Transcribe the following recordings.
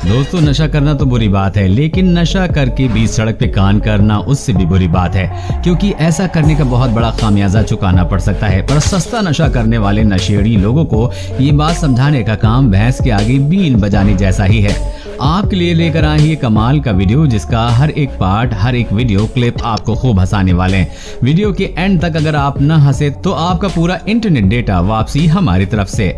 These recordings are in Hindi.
दोस्तों, नशा करना तो बुरी बात है, लेकिन नशा करके बीच सड़क पे कान करना उससे भी बुरी बात है, क्योंकि ऐसा करने का बहुत बड़ा खामियाजा चुकाना पड़ सकता है। पर सस्ता नशा करने वाले नशेड़ी लोगों को ये बात समझाने का काम भैंस के आगे बीन बजाने जैसा ही है। आपके लिए लेकर आए ये कमाल का वीडियो, जिसका हर एक पार्ट, हर एक वीडियो क्लिप आपको खूब हंसाने वाले हैं। वीडियो के एंड तक अगर आप न हंसे तो आपका पूरा इंटरनेट डेटा वापसी हमारी तरफ से।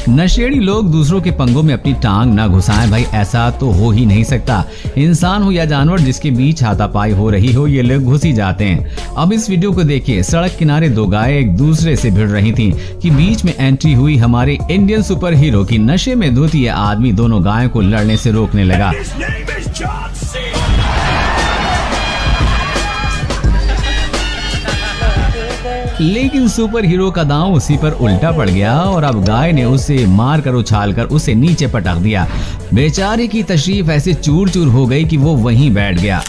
नशेड़ी लोग दूसरों के पंगों में अपनी टांग न घुसाएं भाई, ऐसा तो हो ही नहीं सकता। इंसान हो या जानवर, जिसके बीच हाथापाई हो रही हो, ये लोग घुस ही जाते हैं। अब इस वीडियो को देखिए। सड़क किनारे दो गायें एक दूसरे से भिड़ रही थीं कि बीच में एंट्री हुई हमारे इंडियन सुपर हीरो की नशे में धुत यह आदमी दोनों गायों को लड़ने से रोकने लगा। लेकिन सुपर हीरो का दांव उसी पर उल्टा पड़ गया और अब गाय ने उसे मारकर उछालकर उसे नीचे पटक दिया। बेचारे की तशरीफ ऐसे चूर चूर हो गई कि वो वहीं बैठ गया।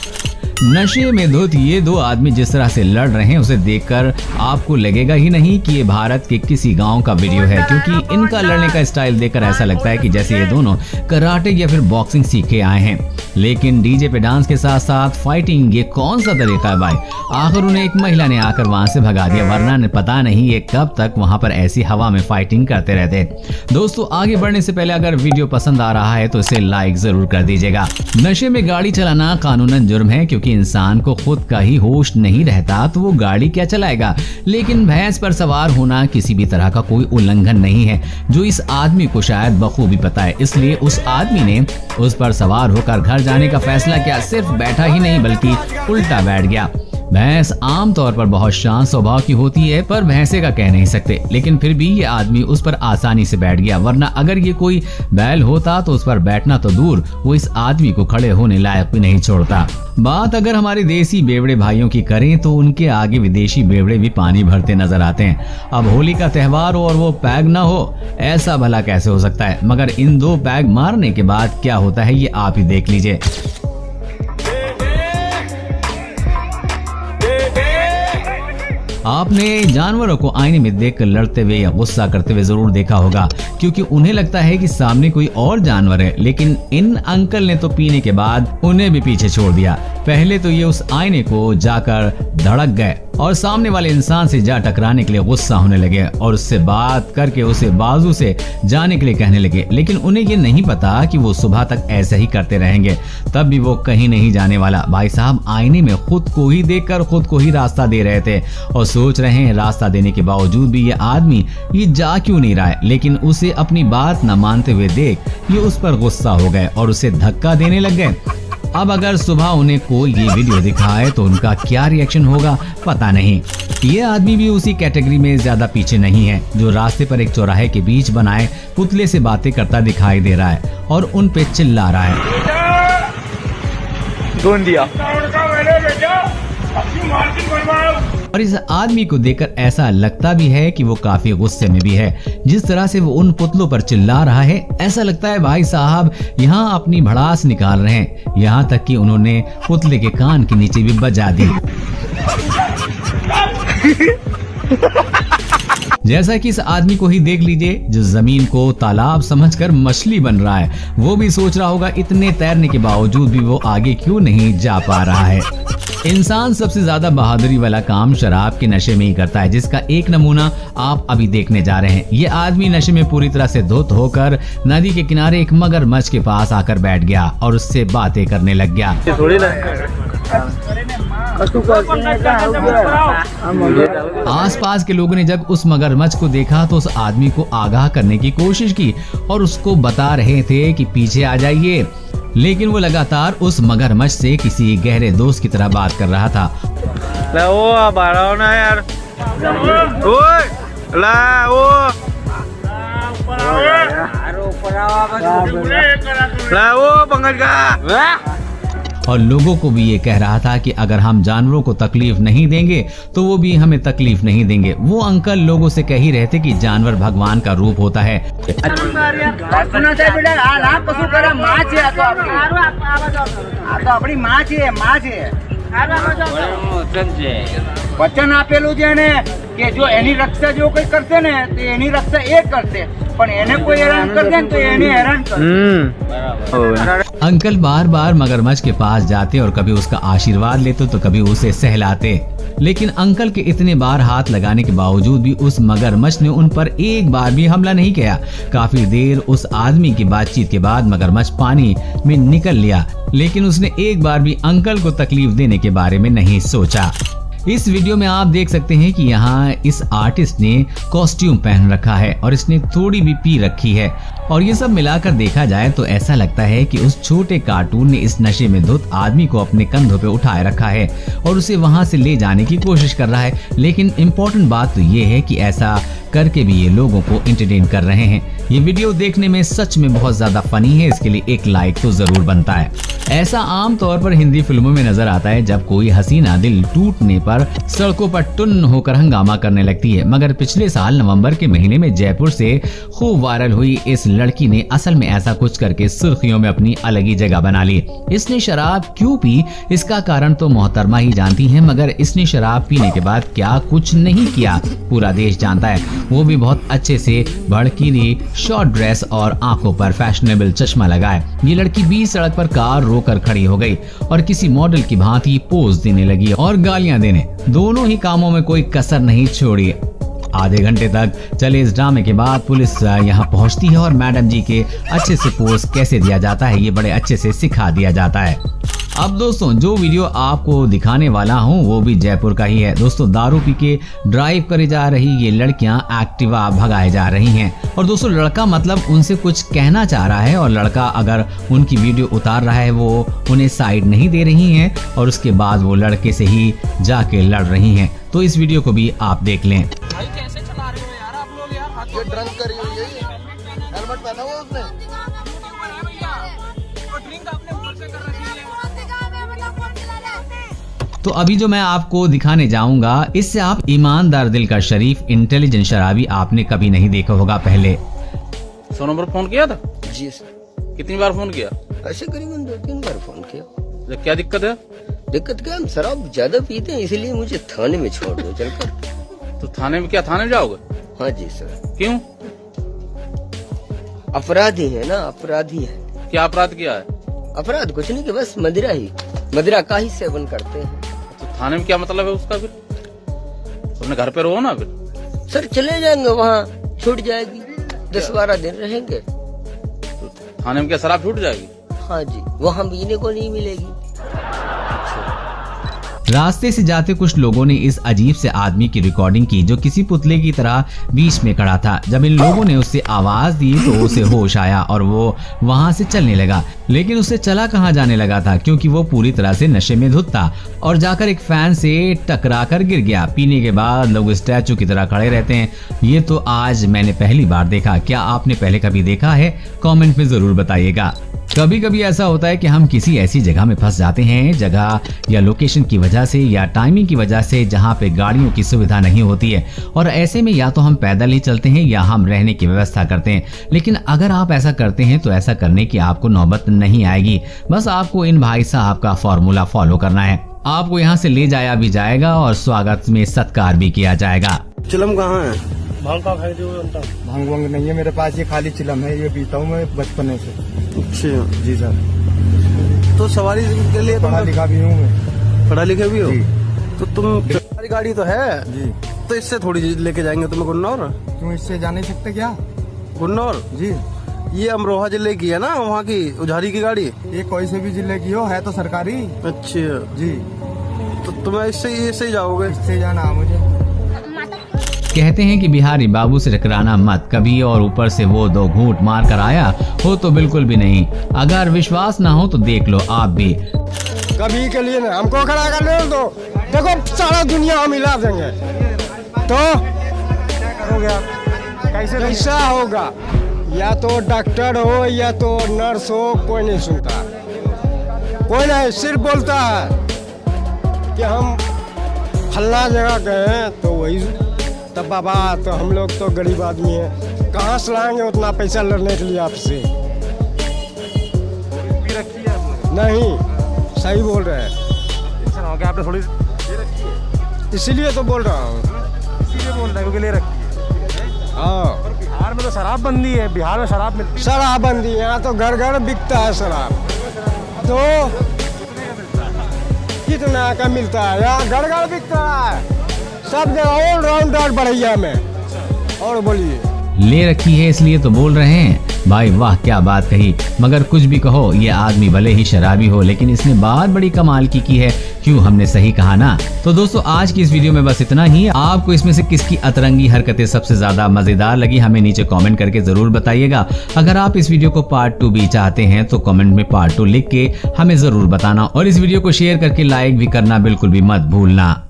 नशे में धुत ये दो आदमी जिस तरह से लड़ रहे हैं, उसे देखकर आपको लगेगा ही नहीं कि ये भारत के किसी गांव का वीडियो है, क्योंकि इनका लड़ने का स्टाइल देखकर ऐसा लगता है कि जैसे ये दोनों कराटे या फिर बॉक्सिंग सीख के आए हैं। लेकिन डीजे पे डांस के साथ साथ फाइटिंग, ये कौन सा तरीका है भाई? आखिर उन्हें एक महिला ने आकर वहां से भगा दिया, वरना ने पता नहीं ये कब तक वहां पर ऐसी हवा में फाइटिंग करते रहते। दोस्तों, आगे बढ़ने से पहले अगर वीडियो पसंद आ रहा है तो इसे लाइक जरूर कर दीजिएगा। नशे में गाड़ी चलाना कानूनन जुर्म है, क्योंकि इंसान को खुद का ही होश नहीं रहता तो वो गाड़ी क्या चलाएगा। लेकिन भैंस पर सवार होना किसी भी तरह का कोई उल्लंघन नहीं है, जो इस आदमी को शायद बखूबी पता है। इसलिए उस आदमी ने उस पर सवार होकर घर जाने का फैसला किया। सिर्फ बैठा ही नहीं बल्कि उल्टा बैठ गया। भैंस आमतौर पर बहुत शांत स्वभाव की होती है, पर भैंसे का कह नहीं सकते। लेकिन फिर भी ये आदमी उस पर आसानी से बैठ गया, वरना अगर ये कोई बैल होता तो उस पर बैठना तो दूर, वो इस आदमी को खड़े होने लायक भी नहीं छोड़ता। बात अगर हमारे देसी बेवड़े भाइयों की करें तो उनके आगे विदेशी बेवड़े भी पानी भरते नजर आते हैं। अब होली का त्योहार हो और वो पैग ना हो, ऐसा भला कैसे हो सकता है? मगर इन दो पैग मारने के बाद क्या होता है ये आप ही देख लीजिए। आपने जानवरों को आईने में देखकर लड़ते हुए या गुस्सा करते हुए जरूर देखा होगा, क्योंकि उन्हें लगता है कि सामने कोई और जानवर है। लेकिन इन अंकल ने तो पीने के बाद उन्हें भी पीछे छोड़ दिया। पहले तो ये उस आईने को जाकर धड़क गए और सामने वाले इंसान से जा टकराने के लिए गुस्सा होने लगे और उससे बात करके उसे बाजू से जाने के लिए कहने लगे। लेकिन उन्हें ये नहीं पता कि वो सुबह तक ऐसे ही करते रहेंगे, तब भी वो कहीं नहीं जाने वाला। भाई साहब आईने में खुद को ही देखकर खुद को ही रास्ता दे रहे थे और सोच रहे हैं रास्ता देने के बावजूद भी ये आदमी ये जा क्यों नहीं रहा है। लेकिन उसे अपनी बात न मानते हुए देख ये उस पर गुस्सा हो गए और उसे धक्का देने लग गए। अब अगर सुबह उन्हें कोई ये वीडियो दिखाए तो उनका क्या रिएक्शन होगा पता नहीं। ये आदमी भी उसी कैटेगरी में ज्यादा पीछे नहीं है, जो रास्ते पर एक चौराहे के बीच बनाए पुतले से बातें करता दिखाई दे रहा है और उन पे चिल्ला रहा है। और इस आदमी को देखकर ऐसा लगता भी है कि वो काफी गुस्से में भी है। जिस तरह से वो उन पुतलों पर चिल्ला रहा है, ऐसा लगता है भाई साहब यहाँ अपनी भड़ास निकाल रहे हैं। यहाँ तक कि उन्होंने पुतले के कान के नीचे भी बजा दी। जैसा कि इस आदमी को ही देख लीजिए, जो जमीन को तालाब समझकर मछली बन रहा है। वो भी सोच रहा होगा इतने तैरने के बावजूद भी वो आगे क्यों नहीं जा पा रहा है। इंसान सबसे ज्यादा बहादुरी वाला काम शराब के नशे में ही करता है, जिसका एक नमूना आप अभी देखने जा रहे हैं। ये आदमी नशे में पूरी तरह से धुत होकर नदी के किनारे एक मगरमच्छ के पास आकर बैठ गया और उससे बातें करने लग गया। आसपास के लोगों ने जब उस मगरमच्छ को देखा तो उस आदमी को आगाह करने की कोशिश की और उसको बता रहे थे कि पीछे आ जाइए। लेकिन वो लगातार उस मगरमच्छ से किसी गहरे दोस्त की तरह बात कर रहा था। और लोगों को भी ये कह रहा था कि अगर हम जानवरों को तकलीफ नहीं देंगे तो वो भी हमें तकलीफ नहीं देंगे। वो अंकल लोगों से कह ही रहे थे कि जानवर भगवान का रूप होता है। વચન આપેલું છે ને કે જો એની રક્ષા જો કોઈ કરશે ને તો એની રક્ષા એ કરશે, પણ એને કોઈ હેરાન કરશે ને તો એને હેરાન કરશે। अंकल बार बार मगरमच्छ के पास जाते और कभी उसका आशीर्वाद लेते तो कभी उसे सहलाते, लेकिन अंकल के इतने बार हाथ लगाने के बावजूद भी उस मगरमच्छ ने उन पर एक बार भी हमला नहीं किया। काफी देर उस आदमी की बातचीत के बाद मगरमच्छ पानी में निकल लिया, लेकिन उसने एक बार भी अंकल को तकलीफ देने के बारे में नहीं सोचा। इस वीडियो में आप देख सकते हैं कि यहाँ इस आर्टिस्ट ने कॉस्ट्यूम पहन रखा है और इसने थोड़ी भी पी रखी है, और ये सब मिलाकर देखा जाए तो ऐसा लगता है कि उस छोटे कार्टून ने इस नशे में धुत आदमी को अपने कंधों पे उठाए रखा है और उसे वहां से ले जाने की कोशिश कर रहा है। लेकिन इम्पोर्टेंट बात तो ये है कि ऐसा करके भी ये लोगों को एंटरटेन कर रहे हैं। ये वीडियो देखने में सच में बहुत ज्यादा फनी है, इसके लिए एक लाइक तो जरूर बनता है। ऐसा आम तौर पर हिंदी फिल्मों में नजर आता है जब कोई हसीना दिल टूटने पर सड़कों पर टुन्न होकर हंगामा करने लगती है, मगर पिछले साल नवंबर के महीने में जयपुर से खूब वायरल हुई इस लड़की ने असल में ऐसा कुछ करके सुर्खियों में अपनी अलग ही जगह बना ली। इसने शराब क्यों पी इसका कारण तो मोहतरमा ही जानती है, मगर इसने शराब पीने के बाद क्या कुछ नहीं किया पूरा देश जानता है। वो भी बहुत अच्छे से भड़कीली शॉर्ट ड्रेस और आंखों पर फैशनेबल चश्मा लगाए। ये लड़की बीच सड़क पर कार रोकर खड़ी हो गई और किसी मॉडल की भांति पोज देने लगी और गालियां देने। दोनों ही कामों में कोई कसर नहीं छोड़ी। आधे घंटे तक चले इस ड्रामे के बाद पुलिस यहाँ पहुँचती है और मैडम जी के अच्छे से पोज कैसे दिया जाता है ये बड़े अच्छे से सिखा दिया जाता है। अब दोस्तों जो वीडियो आपको दिखाने वाला हूँ वो भी जयपुर का ही है। दोस्तों दारू पी के ड्राइव करे जा रही ये लड़कियां एक्टिवा भगाए जा रही हैं, और दोस्तों लड़का मतलब उनसे कुछ कहना चाह रहा है और लड़का अगर उनकी वीडियो उतार रहा है वो उन्हें साइड नहीं दे रही हैं और उसके बाद वो लड़के से ही जाके लड़ रही हैं। तो इस वीडियो को भी आप देख लें। भाई कैसे चला रहे हो यार आप लोग यार, ये ड्रंक करी हुई है, हेलमेट पहना हुआ उसने, ड्रिंक आपने ऊपर से कर रखी है। तो अभी जो मैं आपको दिखाने जाऊंगा इससे आप ईमानदार दिल का शरीफ इंटेलिजेंट शराबी आपने कभी नहीं देखा होगा पहले। 100 नंबर फोन किया था? जी सर। कितनी बार फोन किया? ऐसे करीबन 2-3 बार फोन किया। क्या दिक्कत है? दिक्कत क्या, हम शराब ज्यादा पीते हैं इसलिए मुझे थाने में छोड़ दो चलकर। तो थाने में क्या, थाने में जाओगे? हाँ जी सर। क्यों? अपराधी है ना, अपराधी है। क्या अपराध किया है? अपराध कुछ नहीं कि बस मदिरा का ही सेवन करते हैं। तो थाने में क्या मतलब है उसका? फिर अपने घर पे रहो ना। फिर सर चले जाएंगे वहाँ, छूट जाएगी, 10-12 दिन रहेंगे। तो थाने में क्या शराब छूट जाएगी? हाँ जी, वहाँ पीने को नहीं मिलेगी। रास्ते से जाते कुछ लोगों ने इस अजीब से आदमी की रिकॉर्डिंग की जो किसी पुतले की तरह बीच में खड़ा था। जब इन लोगों ने उससे आवाज दी तो उसे होश आया और वो वहां से चलने लगा, लेकिन उससे चला कहां जाने लगा था क्योंकि वो पूरी तरह से नशे में धुत था और जाकर एक फैन से टकरा कर गिर गया। पीने के बाद लोग स्टैचू की तरह खड़े रहते हैं, ये तो आज मैंने पहली बार देखा। क्या आपने पहले कभी देखा है? कमेंट में जरूर बताइएगा। कभी कभी ऐसा होता है कि हम किसी ऐसी जगह में फंस जाते हैं, जगह या लोकेशन की वजह से या टाइमिंग की वजह से जहाँ पे गाड़ियों की सुविधा नहीं होती है, और ऐसे में या तो हम पैदल ही चलते हैं या हम रहने की व्यवस्था करते हैं। लेकिन अगर आप ऐसा करते हैं तो ऐसा करने की आपको नौबत नहीं आएगी। बस आपको इन भाई साहब का फॉर्मूला फॉलो करना है। आपको यहाँ से ले जाया भी जाएगा और स्वागत में सत्कार भी किया जाएगा। चिलम कहाँ है? भांग का खाई दो। भांग वांग नहीं है मेरे पास, ये खाली चिलम है, ये पीता हूँ मैं बचपन से। अच्छा जी सर। तो सवारी के लिए पढ़ा लिखा भी हूँ मैं। पढ़ा लिखा भी हो? जी। तो तुम हमारी गाड़ी तो है जी, तो इससे थोड़ी लेके जाएंगे तुम्हें गुन्नौर। क्यों, इससे जा नहीं सकते क्या? गुन्नौर जी, ये अमरोहा जिले की है ना, वहाँ की उझारी की गाड़ी। ये कोई से भी जिले की हो, है तो सरकारी। अच्छा जी, तो तुम्हें इससे ही जाओगे? इससे जाना मुझे। कहते हैं कि बिहारी बाबू से टकराना मत कभी, और ऊपर से वो 2 घूंट मार कर आया हो तो बिल्कुल भी नहीं। अगर विश्वास ना हो तो देख लो आप भी। कभी के लिए ना हमको खड़ा कर ले दो, देखो सारा दुनिया हम हिला देंगे। तो क्या करोगे आप? कैसा होगा? या तो डॉक्टर हो या तो नर्स हो, कोई नहीं सुनता, कोई नहीं, सिर्फ बोलता है कि हम फल्ला जगह गए हैं तो वही। तब बाबा तो हम लोग तो गरीब आदमी हैं, कहाँ से लाएंगे उतना पैसा लड़ने के लिए आपसे? नहीं, सही बोल रहे हैं। हाँ, क्या आपने थोड़ी ले रखी है? इसीलिए तो बोल रहा हूँ। इसीलिए बोल रहा है क्योंकि ले रखी है। हाँ, और बिहार में तो शराबबंदी है, बिहार में शराब मिलती है। शराबबंदी यहाँ तो घर घर बिकता है शराब। तो कितना का मिलता है? यहाँ घर घर बिकता है, सब जगह ऑलराउंडर बढ़िया में। और बोलिए, ले रखी है इसलिए तो बोल रहे हैं। भाई वाह, क्या बात कही। मगर कुछ भी कहो, ये आदमी भले ही शराबी हो, लेकिन इसने बात बड़ी कमाल की है। क्यों, हमने सही कहा ना। तो दोस्तों, आज की इस वीडियो में बस इतना ही। आपको इसमें से किसकी अतरंगी हरकतें सबसे ज्यादा मजेदार लगी, हमें नीचे कमेंट करके जरूर बताइएगा। अगर आप इस वीडियो को पार्ट 2 भी चाहते हैं तो कमेंट में पार्ट 2 लिख के हमें जरूर बताना, और इस वीडियो को शेयर करके लाइक भी करना बिल्कुल भी मत भूलना।